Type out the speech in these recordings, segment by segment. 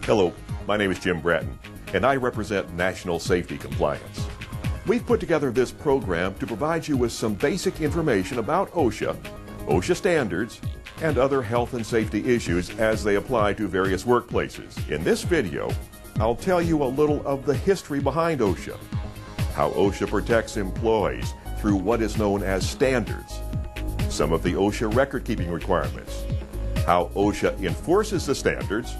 Hello, my name is Jim Bratton, and I represent National Safety Compliance. We've put together this program to provide you with some basic information about OSHA, OSHA standards, and other health and safety issues as they apply to various workplaces. In this video, I'll tell you a little of the history behind OSHA, how OSHA protects employees through what is known as standards, some of the OSHA record-keeping requirements, how OSHA enforces the standards,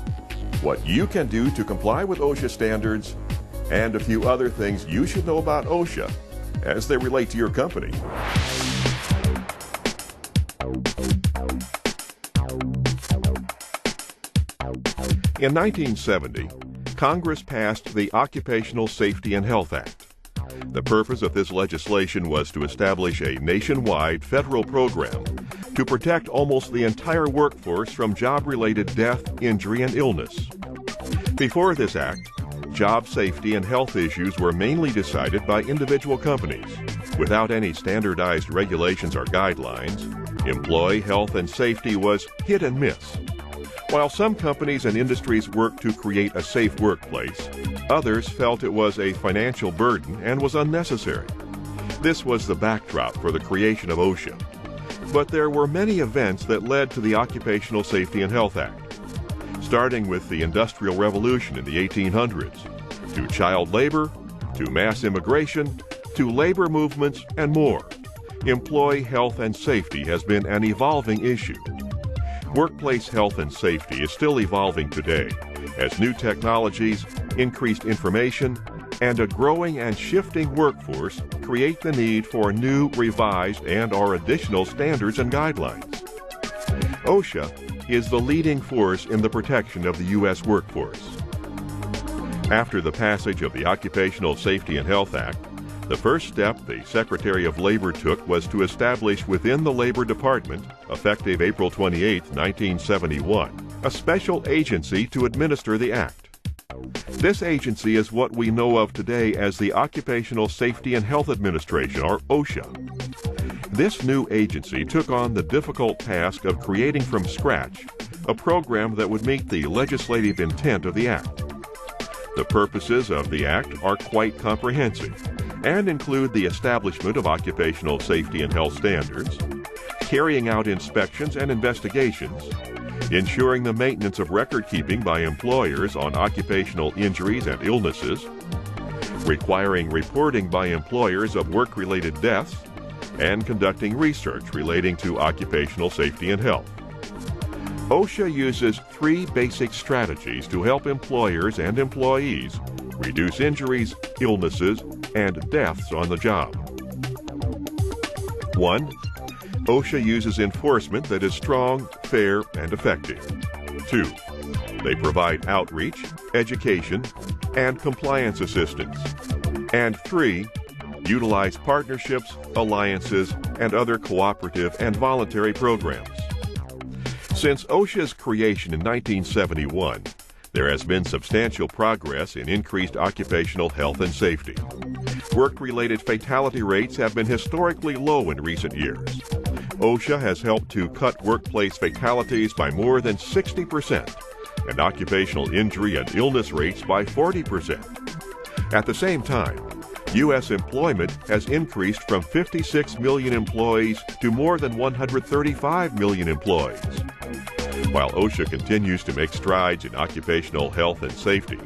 what you can do to comply with OSHA standards, and a few other things you should know about OSHA as they relate to your company. In 1970, Congress passed the Occupational Safety and Health Act. The purpose of this legislation was to establish a nationwide federal program to protect almost the entire workforce from job-related death, injury, and illness. Before this act, job safety and health issues were mainly decided by individual companies. Without any standardized regulations or guidelines, employee health and safety was hit and miss. While some companies and industries worked to create a safe workplace, others felt it was a financial burden and was unnecessary. This was the backdrop for the creation of OSHA. But there were many events that led to the Occupational Safety and Health Act, starting with the Industrial Revolution in the 1800s, to child labor, to mass immigration, to labor movements, and more. Employee health and safety has been an evolving issue. Workplace health and safety is still evolving today as new technologies, increased information, and a growing and shifting workforce create the need for new, revised, and/or additional standards and guidelines. OSHA is the leading force in the protection of the U.S. workforce. After the passage of the Occupational Safety and Health Act, the first step the Secretary of Labor took was to establish within the Labor Department, effective April 28, 1971, a special agency to administer the act. This agency is what we know of today as the Occupational Safety and Health Administration, or OSHA. This new agency took on the difficult task of creating from scratch a program that would meet the legislative intent of the Act. The purposes of the Act are quite comprehensive and include the establishment of occupational safety and health standards, carrying out inspections and investigations, ensuring the maintenance of record-keeping by employers on occupational injuries and illnesses, requiring reporting by employers of work-related deaths, and conducting research relating to occupational safety and health. OSHA uses three basic strategies to help employers and employees reduce injuries, illnesses, and deaths on the job. 1. OSHA uses enforcement that is strong, fair, and effective. 2. They provide outreach, education, and compliance assistance. And 3. Utilize partnerships, alliances, and other cooperative and voluntary programs. Since OSHA's creation in 1971, there has been substantial progress in increased occupational health and safety. Work-related fatality rates have been historically low in recent years. OSHA has helped to cut workplace fatalities by more than 60% and occupational injury and illness rates by 40%. At the same time, U.S. employment has increased from 56 million employees to more than 135 million employees. While OSHA continues to make strides in occupational health and safety,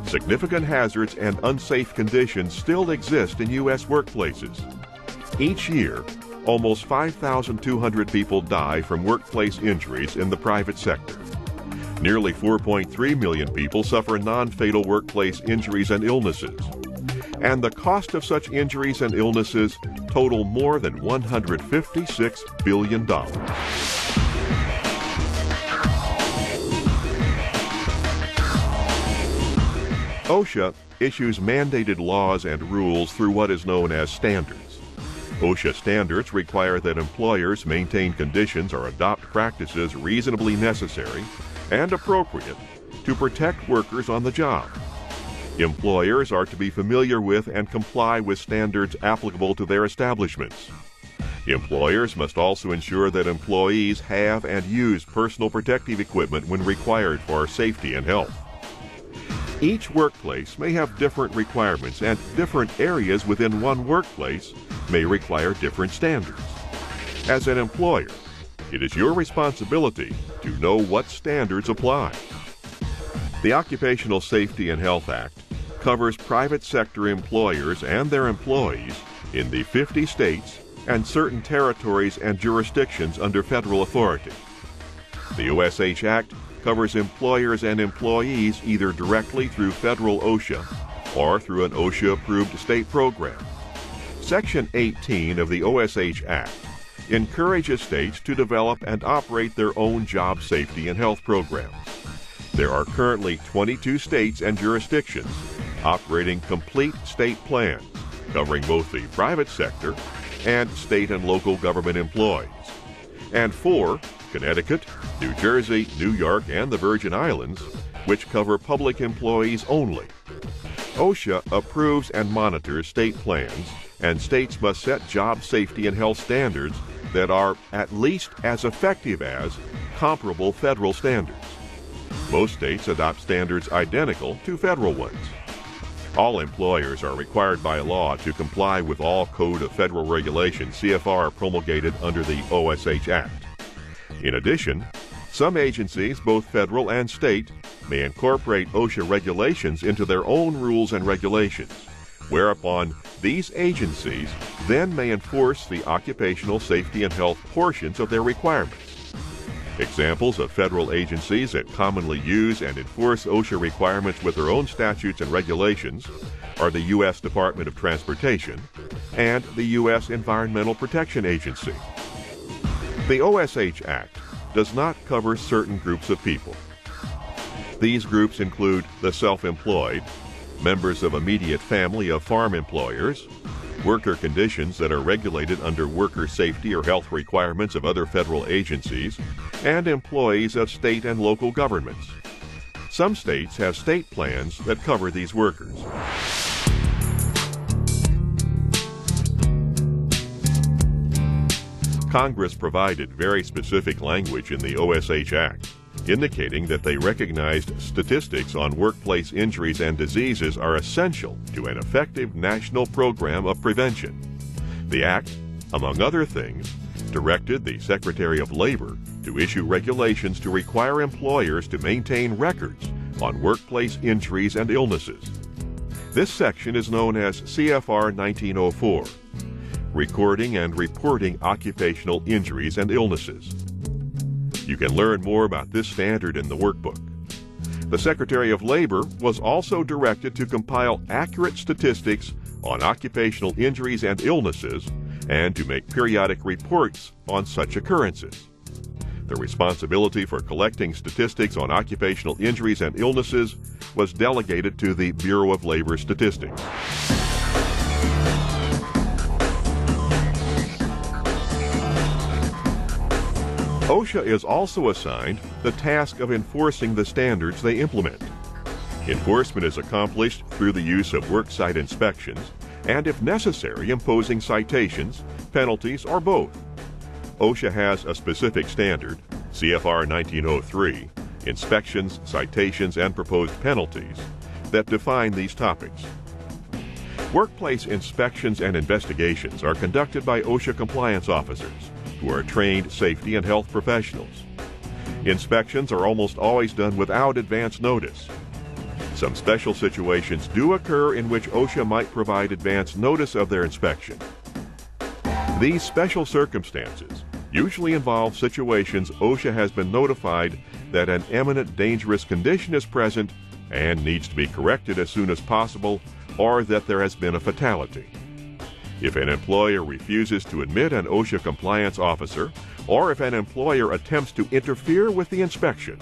significant hazards and unsafe conditions still exist in U.S. workplaces. Each year, almost 5,200 people die from workplace injuries in the private sector. Nearly 4.3 million people suffer non-fatal workplace injuries and illnesses. And the cost of such injuries and illnesses total more than $156 billion. OSHA issues mandated laws and rules through what is known as standards. OSHA standards require that employers maintain conditions or adopt practices reasonably necessary and appropriate to protect workers on the job. Employers are to be familiar with and comply with standards applicable to their establishments. Employers must also ensure that employees have and use personal protective equipment when required for safety and health. Each workplace may have different requirements, and different areas within one workplace may require different standards. As an employer, it is your responsibility to know what standards apply. The Occupational Safety and Health Act covers private sector employers and their employees in the 50 states and certain territories and jurisdictions under federal authority. The OSH Act covers employers and employees either directly through federal OSHA or through an OSHA-approved state program. Section 18 of the OSH Act encourages states to develop and operate their own job safety and health programs. There are currently 22 states and jurisdictions operating complete state plans covering both the private sector and state and local government employees, and 4, Connecticut, New Jersey, New York, and the Virgin Islands, which cover public employees only. OSHA approves and monitors state plans, and states must set job safety and health standards that are at least as effective as comparable federal standards. Most states adopt standards identical to federal ones. All employers are required by law to comply with all Code of Federal Regulations CFR promulgated under the OSH Act. In addition, some agencies, both federal and state, may incorporate OSHA regulations into their own rules and regulations, whereupon these agencies then may enforce the occupational safety and health portions of their requirements. Examples of federal agencies that commonly use and enforce OSHA requirements with their own statutes and regulations are the U.S. Department of Transportation and the U.S. Environmental Protection Agency. The OSH Act does not cover certain groups of people. These groups include the self-employed, members of immediate family of farm employers, worker conditions that are regulated under worker safety or health requirements of other federal agencies, and employees of state and local governments. Some states have state plans that cover these workers. Congress provided very specific language in the OSH Act, indicating that they recognized statistics on workplace injuries and diseases are essential to an effective national program of prevention. The Act, among other things, directed the Secretary of Labor to issue regulations to require employers to maintain records on workplace injuries and illnesses. This section is known as CFR 1904, Recording and Reporting Occupational Injuries and Illnesses. You can learn more about this standard in the workbook. The Secretary of Labor was also directed to compile accurate statistics on occupational injuries and illnesses and to make periodic reports on such occurrences. The responsibility for collecting statistics on occupational injuries and illnesses was delegated to the Bureau of Labor Statistics. OSHA is also assigned the task of enforcing the standards they implement. Enforcement is accomplished through the use of worksite inspections and, if necessary, imposing citations, penalties, or both. OSHA has a specific standard, CFR 1903, Inspections, Citations, and Proposed Penalties, that define these topics. Workplace inspections and investigations are conducted by OSHA compliance officers, who are trained safety and health professionals. Inspections are almost always done without advance notice. Some special situations do occur in which OSHA might provide advance notice of their inspection. These special circumstances usually involve situations OSHA has been notified that an eminent dangerous condition is present and needs to be corrected as soon as possible, or that there has been a fatality. If an employer refuses to admit an OSHA compliance officer, or if an employer attempts to interfere with the inspection,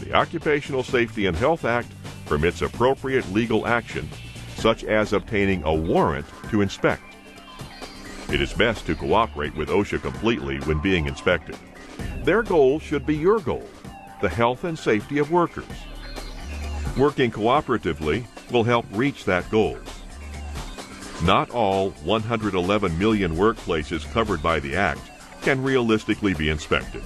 the Occupational Safety and Health Act permits appropriate legal action, such as obtaining a warrant to inspect. It is best to cooperate with OSHA completely when being inspected. Their goal should be your goal, the health and safety of workers. Working cooperatively will help reach that goal. Not all 111 million workplaces covered by the Act can realistically be inspected.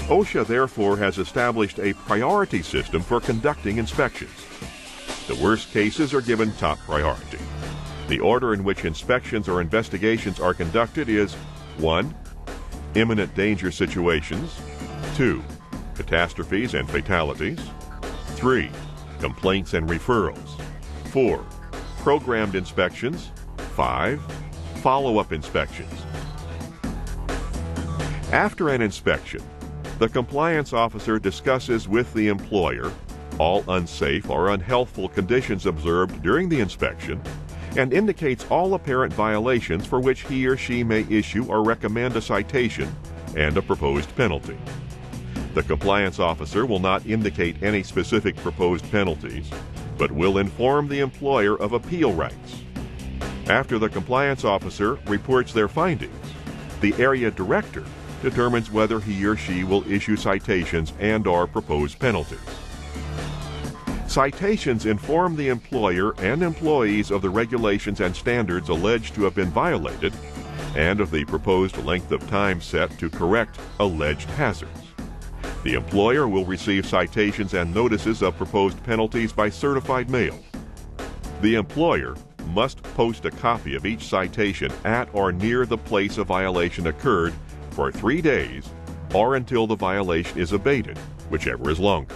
OSHA therefore has established a priority system for conducting inspections. The worst cases are given top priority. The order in which inspections or investigations are conducted is 1. Imminent danger situations. 2. Catastrophes and fatalities. 3. Complaints and referrals. 4. Programmed inspections. 5. Follow-up inspections. After an inspection, the compliance officer discusses with the employer all unsafe or unhealthful conditions observed during the inspection and indicates all apparent violations for which he or she may issue or recommend a citation and a proposed penalty. The compliance officer will not indicate any specific proposed penalties, but will inform the employer of appeal rights. After the compliance officer reports their findings, the area director determines whether he or she will issue citations and/or propose penalties. Citations inform the employer and employees of the regulations and standards alleged to have been violated and of the proposed length of time set to correct alleged hazards. The employer will receive citations and notices of proposed penalties by certified mail. The employer must post a copy of each citation at or near the place a violation occurred for 3 days or until the violation is abated, whichever is longer.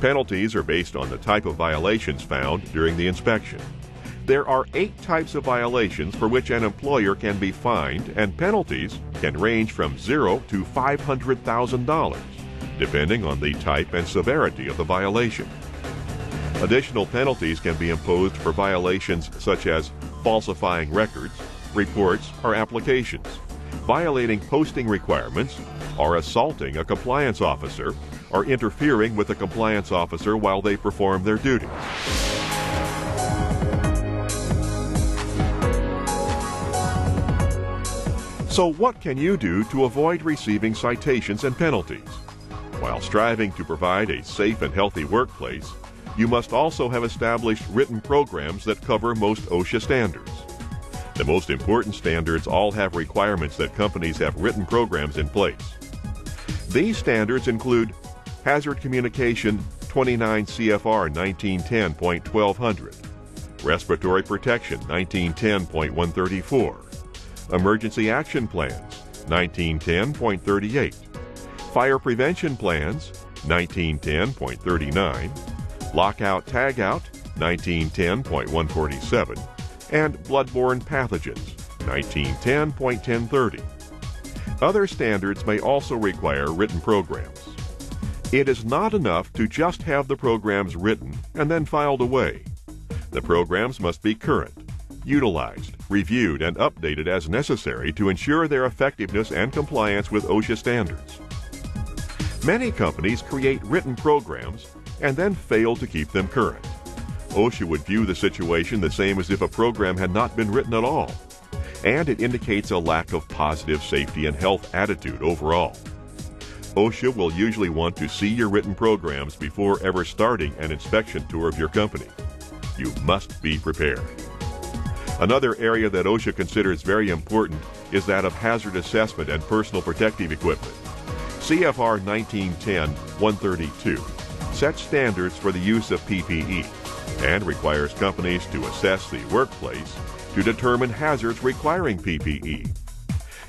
Penalties are based on the type of violations found during the inspection. There are 8 types of violations for which an employer can be fined, and penalties can range from $0 to $500,000, depending on the type and severity of the violation. Additional penalties can be imposed for violations such as falsifying records, reports, or applications, violating posting requirements, or assaulting a compliance officer, or interfering with a compliance officer while they perform their duties. So what can you do to avoid receiving citations and penalties? While striving to provide a safe and healthy workplace, you must also have established written programs that cover most OSHA standards. The most important standards all have requirements that companies have written programs in place. These standards include Hazard Communication 29 CFR 1910.1200, Respiratory Protection 1910.134, Emergency Action Plans 1910.38, Fire Prevention Plans 1910.39, Lockout Tagout 1910.147, and Bloodborne Pathogens 1910.1030. Other standards may also require written programs. It is not enough to just have the programs written and then filed away. The programs must be current, utilized, reviewed, and updated as necessary to ensure their effectiveness and compliance with OSHA standards. Many companies create written programs and then fail to keep them current. OSHA would view the situation the same as if a program had not been written at all, and it indicates a lack of positive safety and health attitude overall. OSHA will usually want to see your written programs before ever starting an inspection tour of your company. You must be prepared. Another area that OSHA considers very important is that of hazard assessment and personal protective equipment. CFR 1910-132 sets standards for the use of PPE and requires companies to assess the workplace to determine hazards requiring PPE.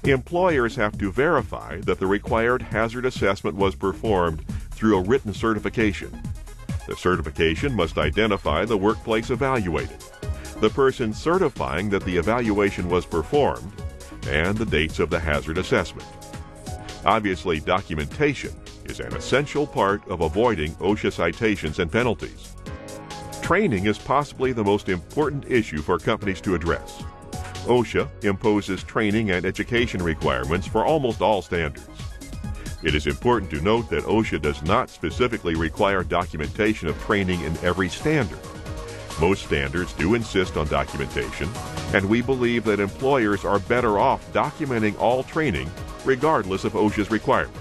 Employers have to verify that the required hazard assessment was performed through a written certification. The certification must identify the workplace evaluated, the person certifying that the evaluation was performed, and the dates of the hazard assessment. Obviously, documentation is an essential part of avoiding OSHA citations and penalties. Training is possibly the most important issue for companies to address. OSHA imposes training and education requirements for almost all standards. It is important to note that OSHA does not specifically require documentation of training in every standard. Most standards do insist on documentation, and we believe that employers are better off documenting all training regardless of OSHA's requirement.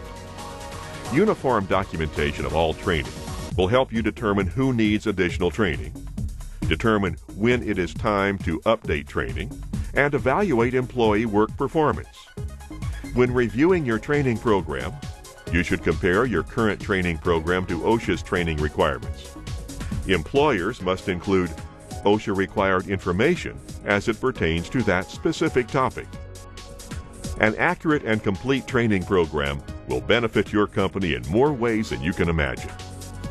Uniform documentation of all training will help you determine who needs additional training, determine when it is time to update training, and evaluate employee work performance. When reviewing your training program, you should compare your current training program to OSHA's training requirements. Employers must include OSHA-required information as it pertains to that specific topic. An accurate and complete training program will benefit your company in more ways than you can imagine.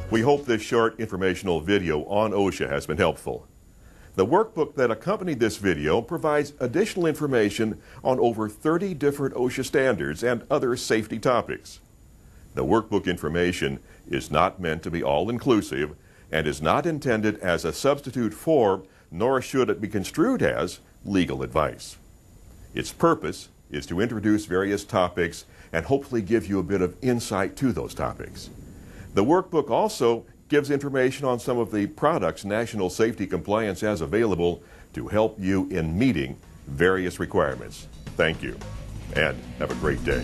We hope this short informational video on OSHA has been helpful. The workbook that accompanied this video provides additional information on over 30 different OSHA standards and other safety topics. The workbook information is not meant to be all-inclusive and is not intended as a substitute for, nor should it be construed as, legal advice. Its purpose is to introduce various topics and hopefully give you a bit of insight to those topics. The workbook also gives information on some of the products National Safety Compliance has available to help you in meeting various requirements. Thank you, and have a great day.